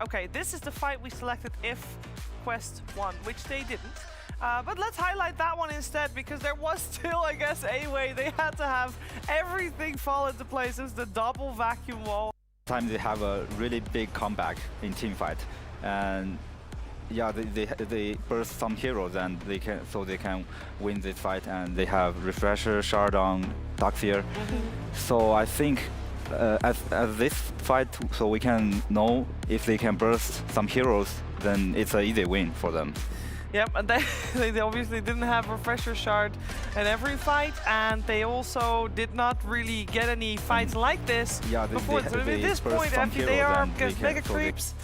okay, this is the fight we selected if Quest won, which they didn't. But let's highlight that one instead, because there was still, I guess, a way. They had to have everything fall into place. It was the double vacuum wall. Sometimes they have a really big comeback in team fight, and yeah, they burst some heroes and they can win this fight, and they have refresher, shard on Darkseer. So I think as this fight, so we can know if they can burst some heroes, then it's an easy win for them. Yep, and they obviously didn't have refresher shard in every fight, and they also did not really get any fights like this before. So at this point, after they are mega creeps.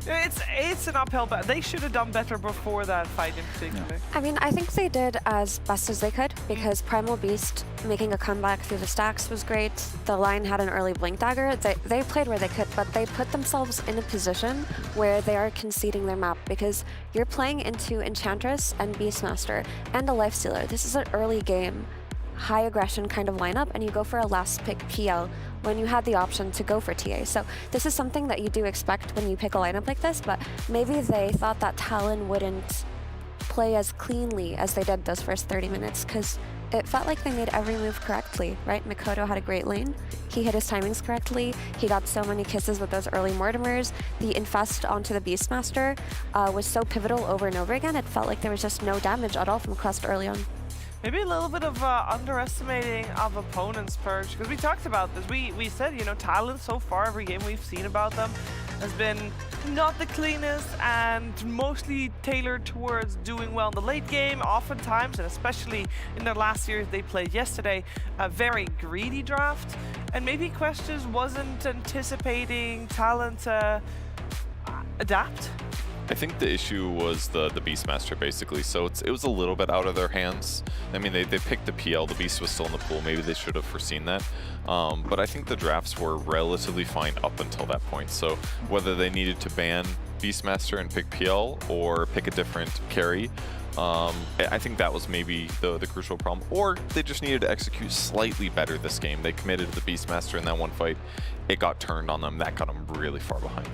It's an uphill battle. They should have done better before that fight in particular. I mean, I think they did as best as they could, because Primal Beast making a comeback through the stacks was great. The line had an early Blink Dagger. They played where they could, but they put themselves in a position where they are conceding their map, because you're playing into Enchantress and Beastmaster and a Lifestealer. This is an early game, high aggression kind of lineup, and you go for a last pick PL when you had the option to go for TA. So this is something that you do expect when you pick a lineup like this, but maybe they thought that Talon wouldn't play as cleanly as they did those first 30 minutes, because it felt like they made every move correctly, right? Mikoto had a great lane. He hit his timings correctly. He got so many kisses with those early Mortimers. The infest onto the Beastmaster was so pivotal over and over again. It felt like there was just no damage at all from Quest early on. Maybe a little bit of underestimating of opponents, Purge, because we talked about this. We said, you know, Talon so far, every game we've seen about them has been not the cleanest and mostly tailored towards doing well in the late game, oftentimes, and especially in their last series they played yesterday, a very greedy draft. And maybe Quest just wasn't anticipating Talon to adapt. I think the issue was the Beastmaster, basically. So it was a little bit out of their hands. I mean, they picked the PL. The Beast was still in the pool. Maybe they should have foreseen that. But I think the drafts were relatively fine up until that point. So whether they needed to ban Beastmaster and pick PL or pick a different carry, I think that was maybe the crucial problem. Or they just needed to execute slightly better this game. They committed to the Beastmaster in that one fight. It got turned on them. That got them really far behind.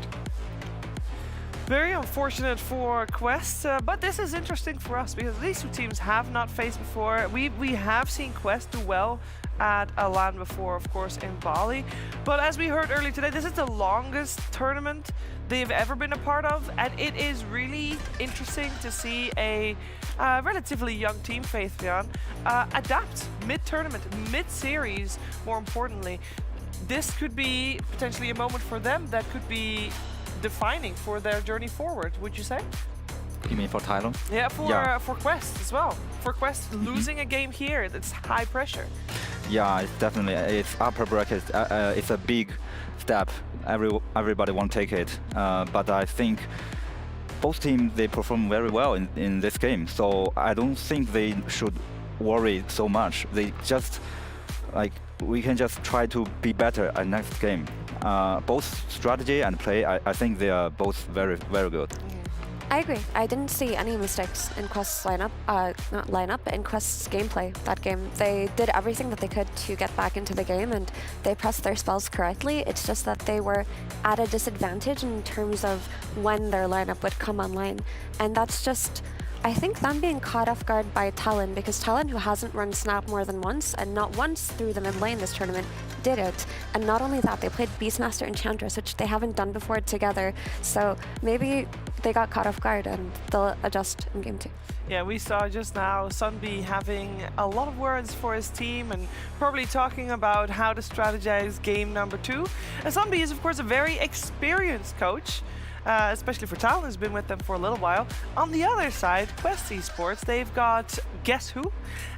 Very unfortunate for Quest, but this is interesting for us because these two teams have not faced before. We have seen Quest do well at a LAN before, of course, in Bali. But as we heard earlier today, this is the longest tournament they've ever been a part of, and it is really interesting to see a relatively young team, Faithleon, adapt mid-tournament, mid-series, more importantly. This could be potentially a moment for them that could be defining for their journey forward, would you say? You mean for Talon? Yeah, for Quest as well. For Quest, losing a game here, that's high pressure. Yeah, it's definitely, it's upper bracket. It's a big step. Everybody won't take it. But I think both teams, they perform very well in this game. So I don't think they should worry so much. They just, like, we can just try to be better at next game. Both strategy and play, I think they are both very, very good. I agree. I didn't see any mistakes in Quest's lineup, not lineup, but in Quest's gameplay that game. They did everything that they could to get back into the game, and they pressed their spells correctly. It's just that they were at a disadvantage in terms of when their lineup would come online. And that's just, I think, them being caught off guard by Talon, because Talon, who hasn't run Snap more than once, and not once through the mid lane this tournament, did it. And not only that, they played Beastmaster Enchantress, which they haven't done before together. So maybe they got caught off guard and they'll adjust in game 2. Yeah, we saw just now Sunby having a lot of words for his team and probably talking about how to strategize game number 2. And Sunby is, of course, a very experienced coach. Especially for Talon, who's been with them for a little while. On the other side, Quest Esports, they've got Guess Who?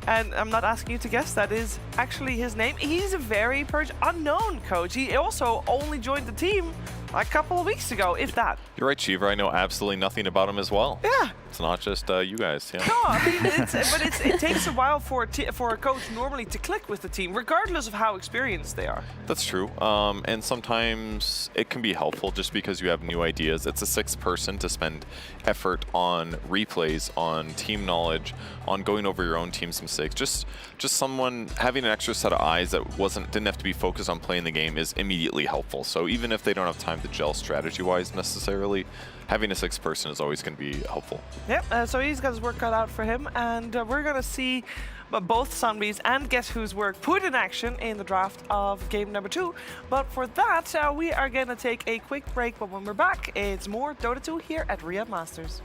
And I'm not asking you to guess, that is actually his name. He's a very unknown coach. He also only joined the team a couple of weeks ago, if that. You're right, Shiva. I know absolutely nothing about him as well. Yeah, It's not just you guys. Yeah. No, I mean, it takes a while for a coach normally to click with the team, regardless of how experienced they are. That's true. And sometimes it can be helpful just because you have new ideas. It's a sixth person to spend effort on replays, on team knowledge, on going over your own team's mistakes. Just someone having an extra set of eyes that didn't have to be focused on playing the game is immediately helpful. So even if they don't have time to gel strategy-wise necessarily, having a sixth person is always going to be helpful. Yep, so he's got his work cut out for him, and we're going to see both Sunbees and Guess Who's work put in action in the draft of game number 2. But for that, we are going to take a quick break, but when we're back, it's more Dota 2 here at Riyadh Masters.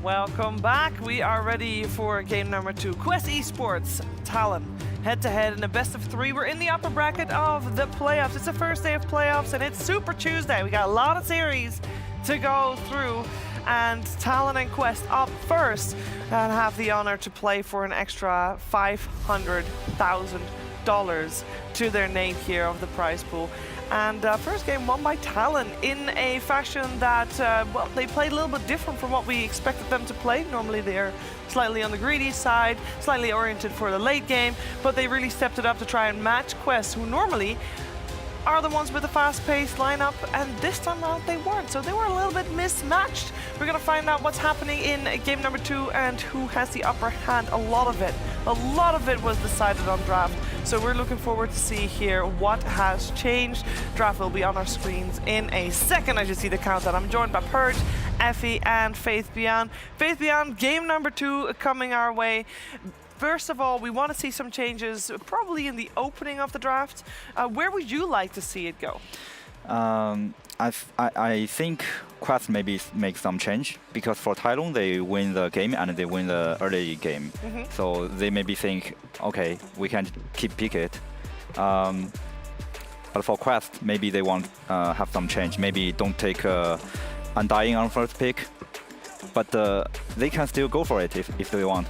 Welcome back. We are ready for game number 2. Quest Esports, Talon, head-to-head in a best-of-3. We're in the upper bracket of the playoffs. It's the first day of playoffs, and it's Super Tuesday. We got a lot of series to go through, and Talon and Quest up first and have the honor to play for an extra $500,000 to their name here of the prize pool. And first game won by Talon in a fashion that, well, they played a little bit different from what we expected them to play. Normally they're slightly on the greedy side, slightly oriented for the late game, but they really stepped it up to try and match Quest, who normally are the ones with the fast-paced lineup, and this time around they weren't, so they were a little bit mismatched. We're gonna find out what's happening in game number 2 and who has the upper hand. A lot of it was decided on draft, so we're looking forward to see here what has changed. Draft will be on our screens in a second. As you see the countdown, I'm joined by Purge, Effie, and Faith Beyond. Faith Beyond, game number 2 coming our way. First of all, we want to see some changes, probably in the opening of the draft. Where would you like to see it go? I think Quest maybe make some change, because for Talon they win the game and they win the early game. So they maybe think, okay, we can keep pick it. But for Quest, maybe they want have some change. Maybe don't take Undying on first pick, but they can still go for it if they want.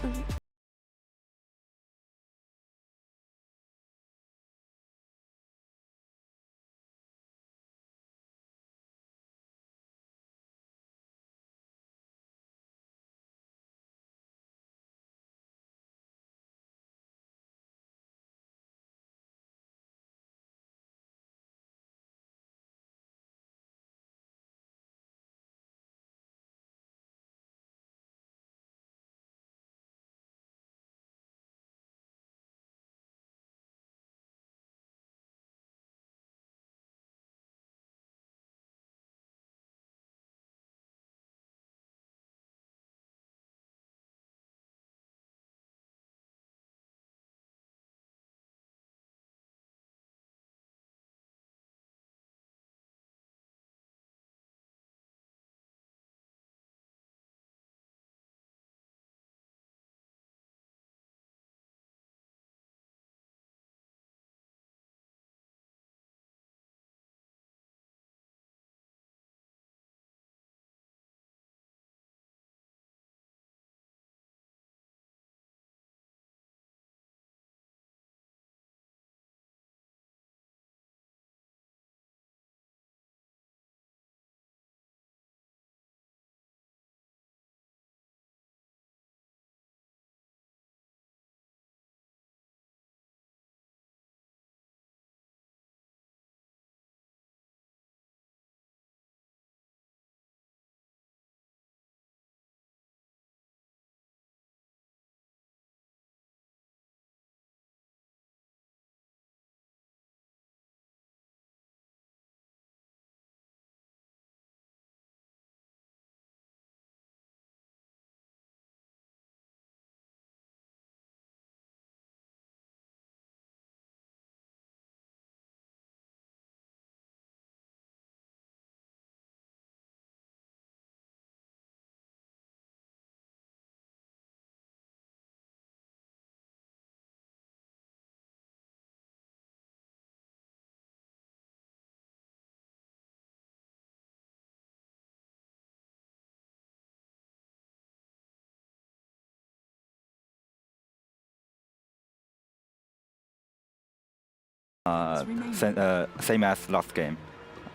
same as last game.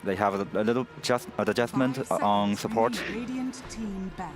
They have a little adjustment on support. Radiant team back.